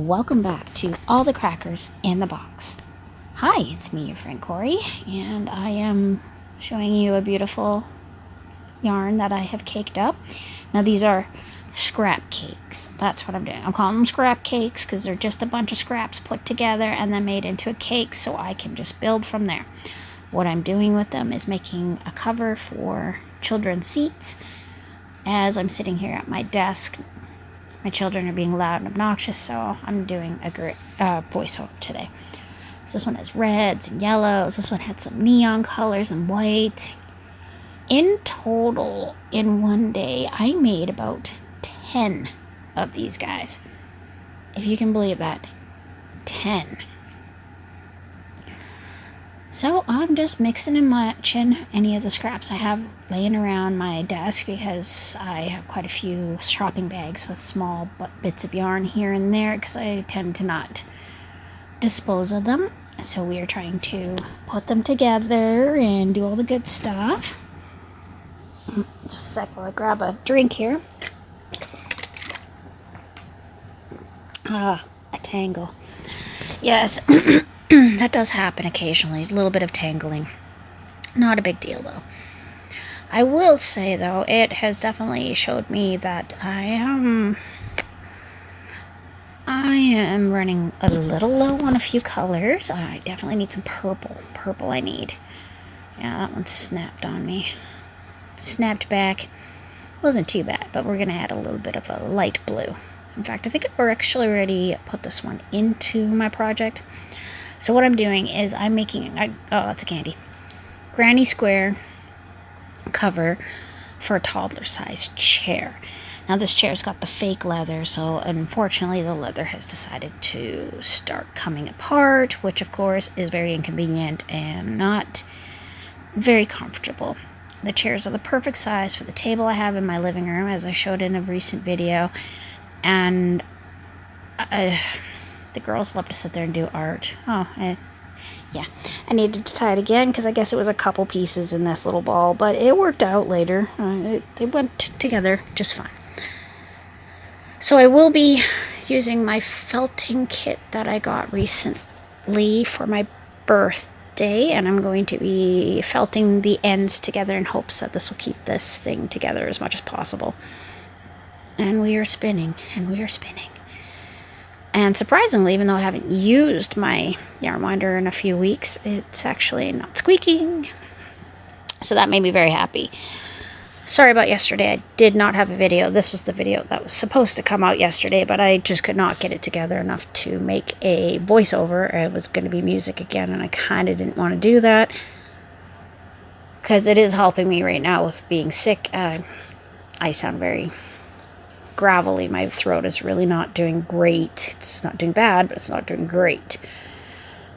welcome back to All the Crackers in the Box. Hi, it's me, your friend Corey, and I am showing you a beautiful yarn that I have caked up. Now these are scrap cakes. That's what I'm doing. I'm calling them scrap cakes because they're just a bunch of scraps put together and then made into a cake so I can just build from there. What I'm doing with them is making a cover for children's seats. As I'm sitting here at my desk, my children are being loud and obnoxious, so I'm doing a great voiceover today. So this one has reds and yellows. This one had some neon colors and white. In total, in one day, I made about 10 of these guys. If you can believe that. 10. So I'm just mixing and matching any of the scraps I have laying around my desk because I have quite a few shopping bags with small bits of yarn here and there because I tend to not dispose of them. So we are trying to put them together and do all the good stuff. Just a sec while I grab a drink here. A tangle. Yes. That does happen occasionally, a little bit of tangling. Not a big deal, though. I will say, though, it has definitely showed me that I am running a little low on a few colors. I definitely need some purple. Purple I need. Yeah, that one snapped on me. Snapped back. Wasn't too bad, but we're going to add a little bit of a light blue. In fact, I think we're actually already put this one into my project. So what I'm doing is I'm making, it's a candy, granny square cover for a toddler-sized chair. Now this chair's got the fake leather, so unfortunately the leather has decided to start coming apart, which of course is very inconvenient and not very comfortable. The chairs are the perfect size for the table I have in my living room, as I showed in a recent video, and the girls love to sit there and do art. Yeah. I needed to tie it again because I guess it was a couple pieces in this little ball, but it worked out later. They went together just fine. So I will be using my felting kit that I got recently for my birthday, and I'm going to be felting the ends together in hopes that this will keep this thing together as much as possible. And we are spinning, and we are spinning. And surprisingly, even though I haven't used my yarn winder in a few weeks, it's actually not squeaking. So that made me very happy. Sorry about yesterday. I did not have a video. This was the video that was supposed to come out yesterday, but I just could not get it together enough to make a voiceover. It was going to be music again, and I kind of didn't want to do that because it is helping me right now with being sick. I sound very gravelly. My throat is really not doing great. It's not doing bad, but it's not doing great.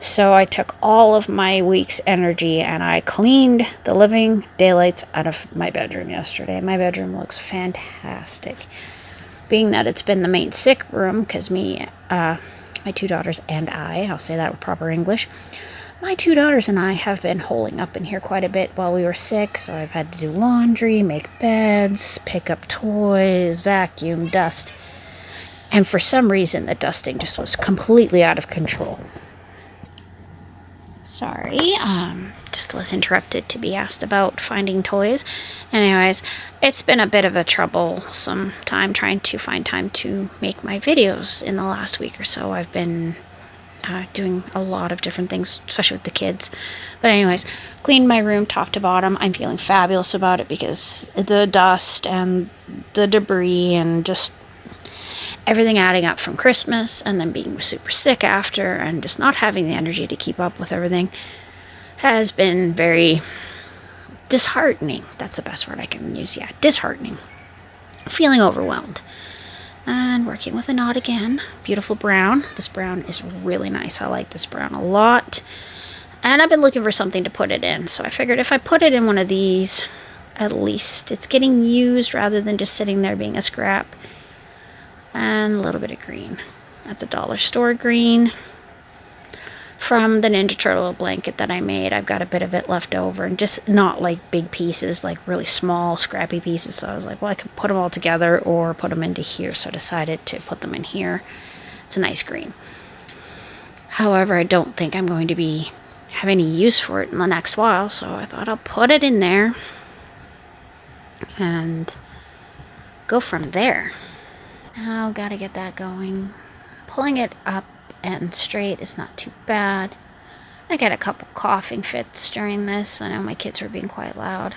So I took all of my week's energy and I cleaned the living daylights out of my bedroom yesterday. My bedroom looks fantastic. Being that it's been the main sick room, because my two daughters and I'll say that with proper English, my two daughters and I have been holing up in here quite a bit while we were sick, so I've had to do laundry, make beds, pick up toys, vacuum, dust. And for some reason, the dusting just was completely out of control. Sorry, just was interrupted to be asked about finding toys. Anyways, it's been a bit of a troublesome time trying to find time to make my videos in the last week or so. I've been doing a lot of different things, especially with the kids. But anyways, cleaned my room top to bottom. I'm feeling fabulous about it because the dust and the debris and just everything adding up from Christmas and then being super sick after and just not having the energy to keep up with everything has been very disheartening. That's the best word I can use. Yeah, disheartening. Feeling overwhelmed. And working with a knot again. Beautiful brown. This brown is really nice. I like this brown a lot. And I've been looking for something to put it in. So I figured if I put it in one of these, at least it's getting used rather than just sitting there being a scrap. And a little bit of green. That's a dollar store green. From the Ninja Turtle blanket that I made. I've got a bit of it left over, and just not like big pieces, like really small scrappy pieces. So I was like, well, I could put them all together or put them into here. So I decided to put them in here. It's a nice green. However, I don't think I'm going to have any use for it in the next while, so I thought I'll put it in there and go from there. Now, gotta get that going. Pulling it up and straight is not too bad. I got a couple coughing fits during this. I know my kids were being quite loud.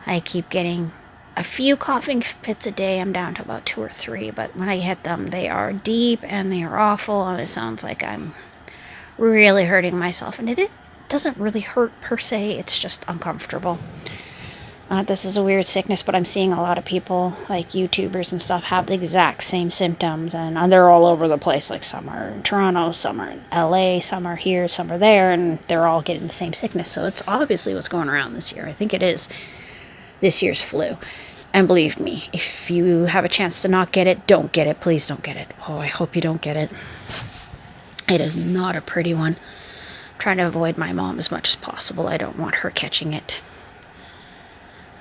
I keep getting a few coughing fits a day. I'm down to about 2 or 3, but when I hit them, they are deep and they are awful, and it sounds like I'm really hurting myself. And it doesn't really hurt per se, it's just uncomfortable. This is a weird sickness, but I'm seeing a lot of people, like YouTubers and stuff, have the exact same symptoms, and they're all over the place. Like some are in Toronto, some are in LA, some are here, some are there, and they're all getting the same sickness. So it's obviously what's going around this year. I think it is this year's flu. And believe me, if you have a chance to not get it, don't get it. Please don't get it. Oh, I hope you don't get it. It is not a pretty one. I'm trying to avoid my mom as much as possible. I don't want her catching it.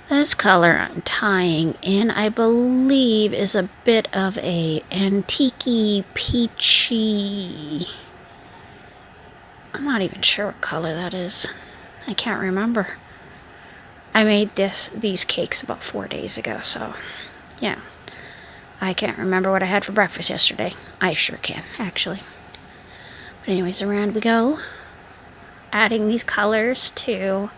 This color I'm tying in, I believe, is a bit of a antique-y, peachy. I'm not even sure what color that is. I can't remember. I made these cakes about 4 days ago, so yeah. I can't remember what I had for breakfast yesterday. I sure can, actually. But anyways, around we go. Adding these colors to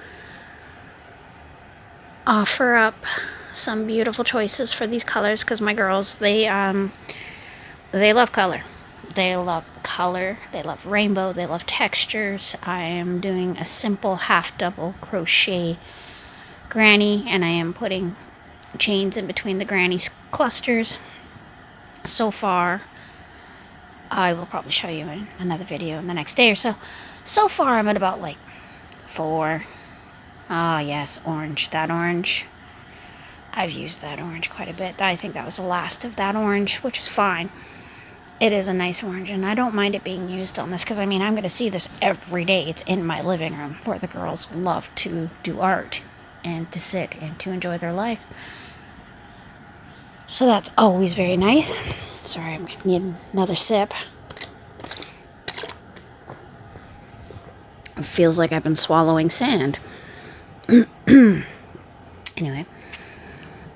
offer up some beautiful choices for these colors, because my girls, they love color. They love color, they love rainbow, they love textures. I am doing a simple half double crochet granny, and I am putting chains in between the granny's clusters. So far, I will probably show you in another video in the next day or so. So far I'm at about like 4. Ah, yes, orange. That orange. I've used that orange quite a bit. I think that was the last of that orange, which is fine. It is a nice orange, and I don't mind it being used on this, because, I mean, I'm going to see this every day. It's in my living room, where the girls love to do art and to sit and to enjoy their life. So that's always very nice. Sorry, I'm going to need another sip. It feels like I've been swallowing sand. Anyway,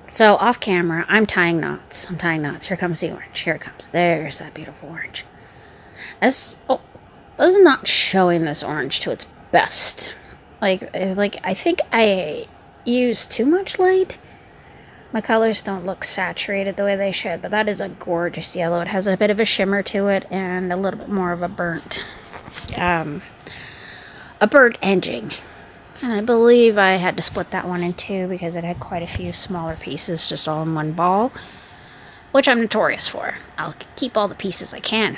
so off camera, I'm tying knots. Here comes the orange. Here it comes. There's that beautiful orange. This is not showing this orange to its best. Like I think I use too much light. My colors don't look saturated the way they should, but that is a gorgeous yellow. It has a bit of a shimmer to it and a little bit more of a burnt edging. And I believe I had to split that one in 2 because it had quite a few smaller pieces just all in one ball, which I'm notorious for. I'll keep all the pieces I can.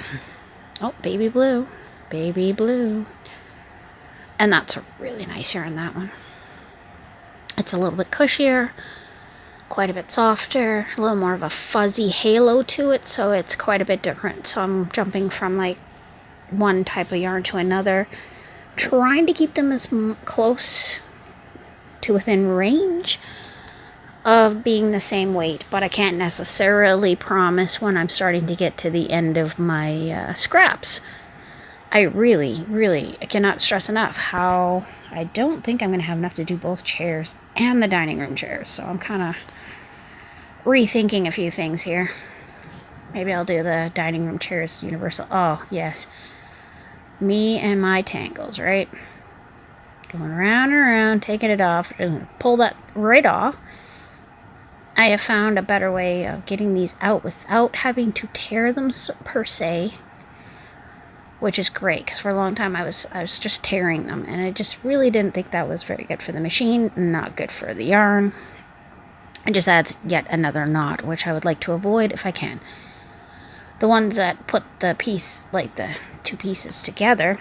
Oh, baby blue. Baby blue. And that's a really nice yarn, that one. It's a little bit cushier, quite a bit softer, a little more of a fuzzy halo to it, so it's quite a bit different. So I'm jumping from like one type of yarn to another, trying to keep them as close to within range of being the same weight, but I can't necessarily promise when I'm starting to get to the end of my scraps. I really cannot stress enough how I don't think I'm going to have enough to do both chairs and the dining room chairs, so I'm kind of rethinking a few things here. Maybe I'll do the dining room chairs universal. Oh, yes. Me and my tangles, right? Going around and around, taking it off. Pull that right off. I have found a better way of getting these out without having to tear them per se, which is great, because for a long time I was just tearing them, and I just really didn't think that was very good for the machine, not good for the yarn. It just adds yet another knot, which I would like to avoid if I can. The ones that put the piece, like the 2 pieces together,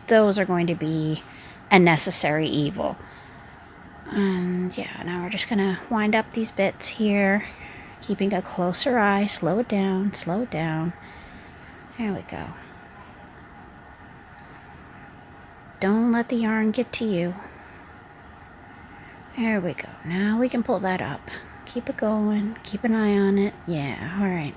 those are going to be a necessary evil. And yeah, now we're just going to wind up these bits here, keeping a closer eye. Slow it down, slow it down. There we go. Don't let the yarn get to you. There we go. Now we can pull that up. Keep it going. Keep an eye on it. Yeah, alright.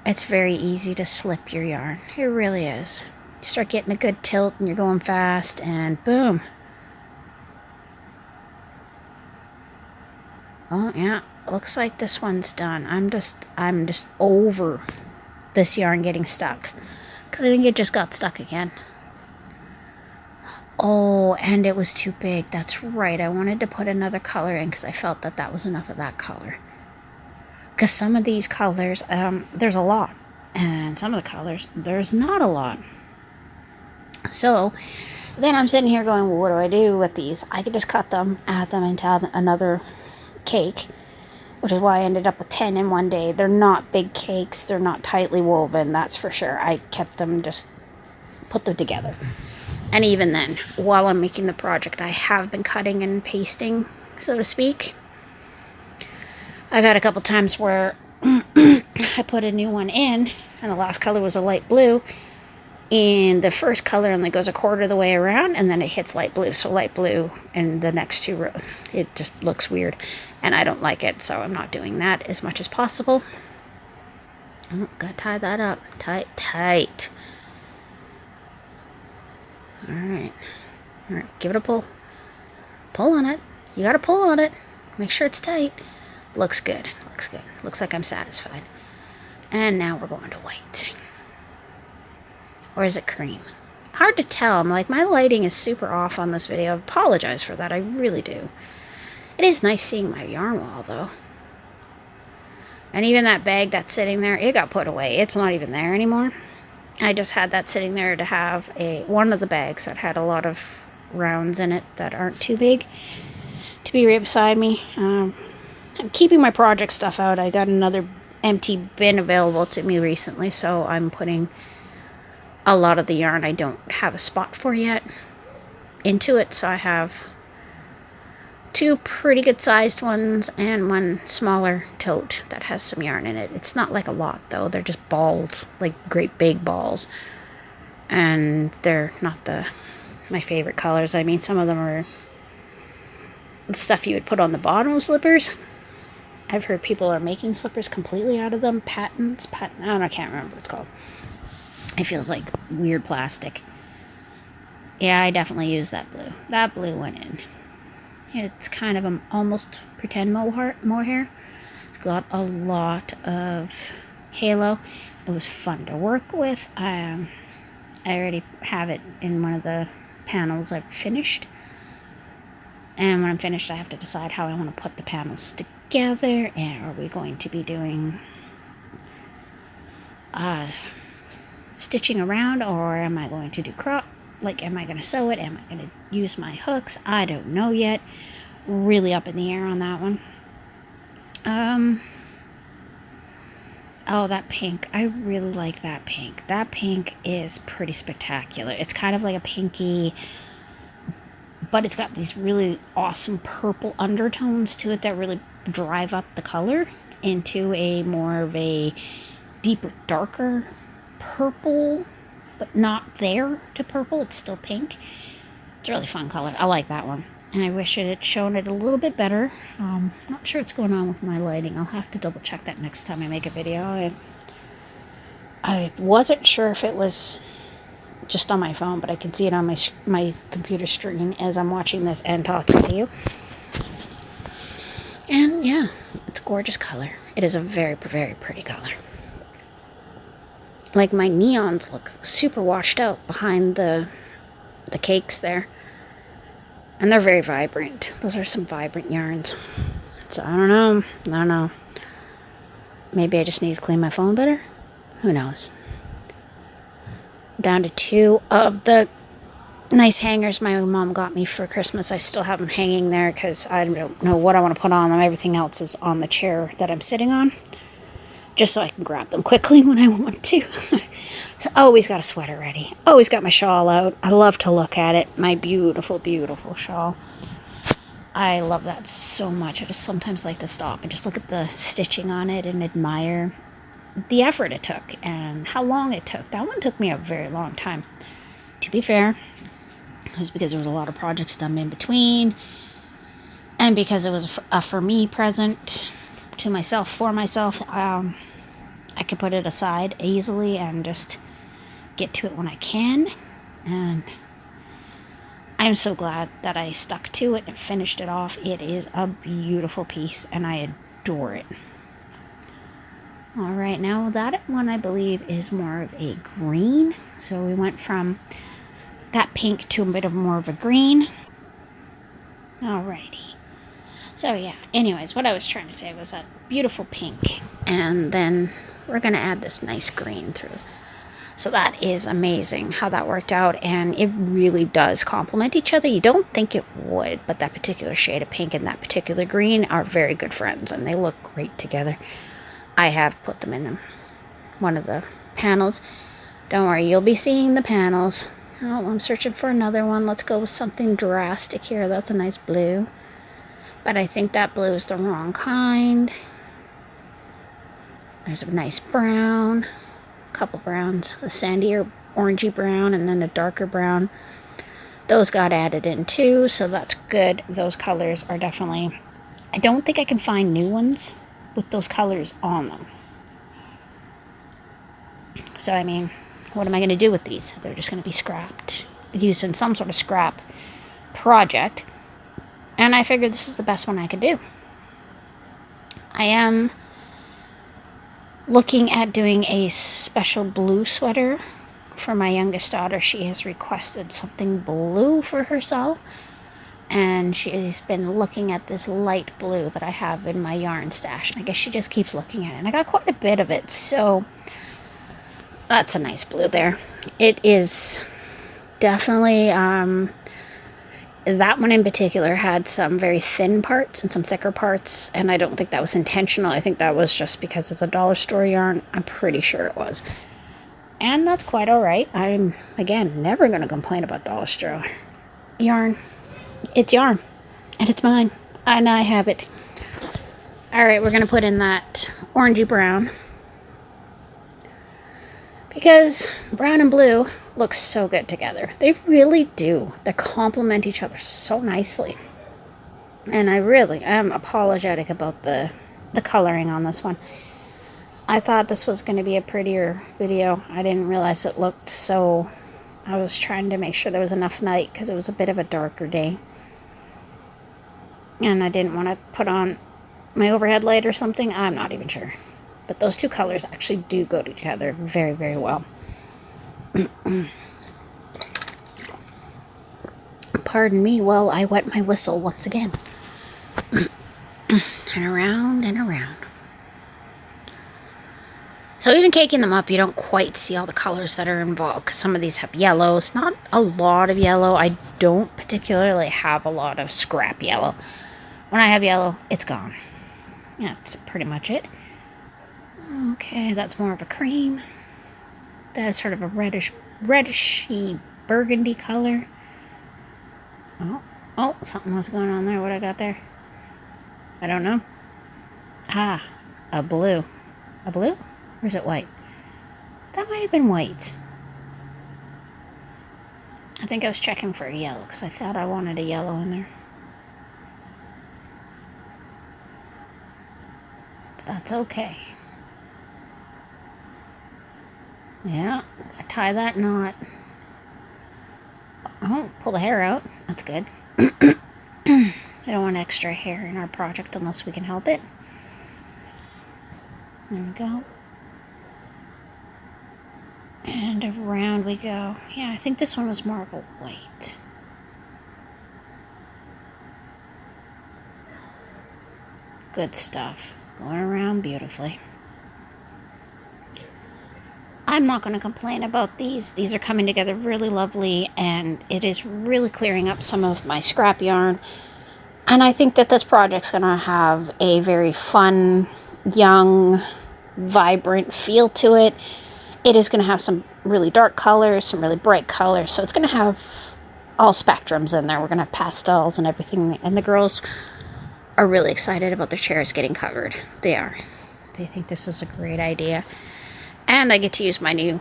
it's very easy to slip your yarn. It really is. You start getting a good tilt and you're going fast and boom. Oh yeah, looks like this one's done. I'm just over this yarn getting stuck because I think it just got stuck again. Oh, and it was too big. That's right. I wanted to put another color in because I felt that that was enough of that color. Because some of these colors, there's a lot. And some of the colors, there's not a lot. So then I'm sitting here going, well, what do I do with these? I could just cut them, add them into another cake, which is why I ended up with 10 in one day. They're not big cakes. They're not tightly woven, that's for sure. I kept them, just put them together. And even then, while I'm making the project, I have been cutting and pasting, so to speak. I've had a couple times where I put a new one in, and the last color was a light blue, and the first color only goes a quarter of the way around, and then it hits light blue. So light blue and the next two rows, it just looks weird, and I don't like it, so I'm not doing that as much as possible. Oh, gotta tie that up. Tight. Alright, give it a pull. Pull on it. You gotta pull on it. Make sure it's tight. Looks good. Looks like I'm satisfied. And now we're going to white. Or is it cream? Hard to tell. I'm like, my lighting is super off on this video. I apologize for that. I really do. It is nice seeing my yarn wall, though. And even that bag that's sitting there, it got put away. It's not even there anymore. I just had that sitting there to have one of the bags that had a lot of rounds in it that aren't too big to be right beside me. I'm keeping my project stuff out. I got another empty bin available to me recently, so I'm putting a lot of the yarn I don't have a spot for yet into it. So I have 2 pretty good sized ones and 1 smaller tote that has some yarn in it. It's not like a lot though. They're just balls, like great big balls. And they're not my favorite colors. I mean, some of them are stuff you would put on the bottom of slippers. I've heard people are making slippers completely out of them. I can't remember what it's called. It feels like weird plastic. Yeah, I definitely used that blue. That blue went in. It's kind of almost pretend mohair. It's got a lot of halo. It was fun to work with. I already have it in one of the panels I've finished. And when I'm finished, I have to decide how I want to put the panels together. And are we going to be doing stitching around, or am I going to do crop? Like, am I going to sew it? Am I going to use my hooks? I don't know yet. Really up in the air on that one. Oh, that pink. I really like that pink. That pink is pretty spectacular. It's kind of like a pinky, but it's got these really awesome purple undertones to it that really drive up the color into a more of a deeper, darker purple, but not there to purple. It's still pink. It's a really fun color. I like that one. And I wish it had shown it a little bit better. Not sure what's going on with my lighting. I'll have to double check that next time I make a video. I wasn't sure if it was just on my phone, but I can see it on my computer screen as I'm watching this and talking to you. And yeah, it's a gorgeous color. It is a very, very pretty color. Like, my neons look super washed out behind the cakes there. And they're very vibrant. Those are some vibrant yarns. So I don't know. Maybe I just need to clean my phone better? Who knows? Down to 2 of the nice hangers my mom got me for Christmas. I still have them hanging there because I don't know what I want to put on them. Everything else is on the chair that I'm sitting on, just so I can grab them quickly when I want to. So always got a sweater ready. Always got my shawl out. I love to look at it. My beautiful, beautiful shawl. I love that so much. I just sometimes like to stop and just look at the stitching on it and admire the effort it took and how long it took. That one took me a very long time. To be fair, it was because there was a lot of projects done in between, and because it was a for me present to myself, for myself. I can put it aside easily and just get to it when I can. And I'm so glad that I stuck to it and finished it off. It is a beautiful piece and I adore it. All right, now that one I believe is more of a green. So we went from that pink to a bit of more of a green. Alrighty. So yeah, anyways, what I was trying to say was that beautiful pink. And then we're going to add this nice green through. So that is amazing how that worked out. And it really does complement each other. You don't think it would, but that particular shade of pink and that particular green are very good friends. And they look great together. I have put them in one of the panels. Don't worry, you'll be seeing the panels. Oh, I'm searching for another one. Let's go with something drastic here. That's a nice blue. But I think that blue is the wrong kind. There's a nice brown. A couple browns. A sandier orangey brown and then a darker brown. Those got added in too, so that's good. Those colors are definitely... I don't think I can find new ones with those colors on them. So, I mean, what am I going to do with these? They're just going to be scrapped, used in some sort of scrap project. And I figured this is the best one I could do. I am looking at doing a special blue sweater for my youngest daughter. She has requested something blue for herself. And she's been looking at this light blue that I have in my yarn stash. And I guess she just keeps looking at it. And I got quite a bit of it. So that's a nice blue there. It is definitely... that one in particular had some very thin parts and some thicker parts. And I don't think that was intentional. I think that was just because it's a dollar store yarn. I'm pretty sure it was. And that's quite alright. I'm, again, never going to complain about dollar store yarn. It's yarn, and it's mine, and I have it. Alright, we're going to put in that orangey brown, because brown and blue look so good together. They really do. They complement each other so nicely. And I really am apologetic about the coloring on this one. I thought this was going to be a prettier video. I didn't realize it looked so... I was trying to make sure there was enough light because it was a bit of a darker day. And I didn't want to put on my overhead light or something. I'm not even sure. But those two colors actually do go together very, very well. Pardon me while I wet my whistle once again. And around and around. So even caking them up, you don't quite see all the colors that are involved, because some of these have yellows. Not a lot of yellow. I don't particularly have a lot of scrap yellow. When I have yellow, it's gone. Yeah, that's pretty much it. Okay, that's more of a cream. That's sort of a redishy burgundy color. Oh, something was going on there. What I got there? I don't know. Ah, a blue. A blue? Or is it white? That might have been white. I think I was checking for a yellow because I thought I wanted a yellow in there. But that's okay. Yeah, gotta tie that knot. Oh, pull the hair out. That's good. I don't want extra hair in our project unless we can help it. There we go. And around we go. Yeah, I think this one was more of a white. Good stuff. Going around beautifully. I'm not going to complain about these. These are coming together really lovely, and it is really clearing up some of my scrap yarn. And I think that this project's going to have a very fun, young, vibrant feel to it. It is going to have some really dark colors, some really bright colors. So it's going to have all spectrums in there. We're going to have pastels and everything. And the girls are really excited about their chairs getting covered. They are. They think this is a great idea. And I get to use my new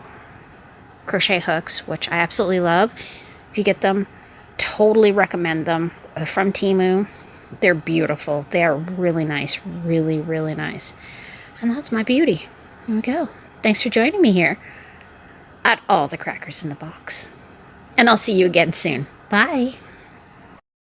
crochet hooks, which I absolutely love. If you get them, totally recommend them. They're from Temu. They're beautiful. They are really nice. Really, really nice. And that's my beauty. There we go. Thanks for joining me here at All the Crackers in the Box. And I'll see you again soon. Bye.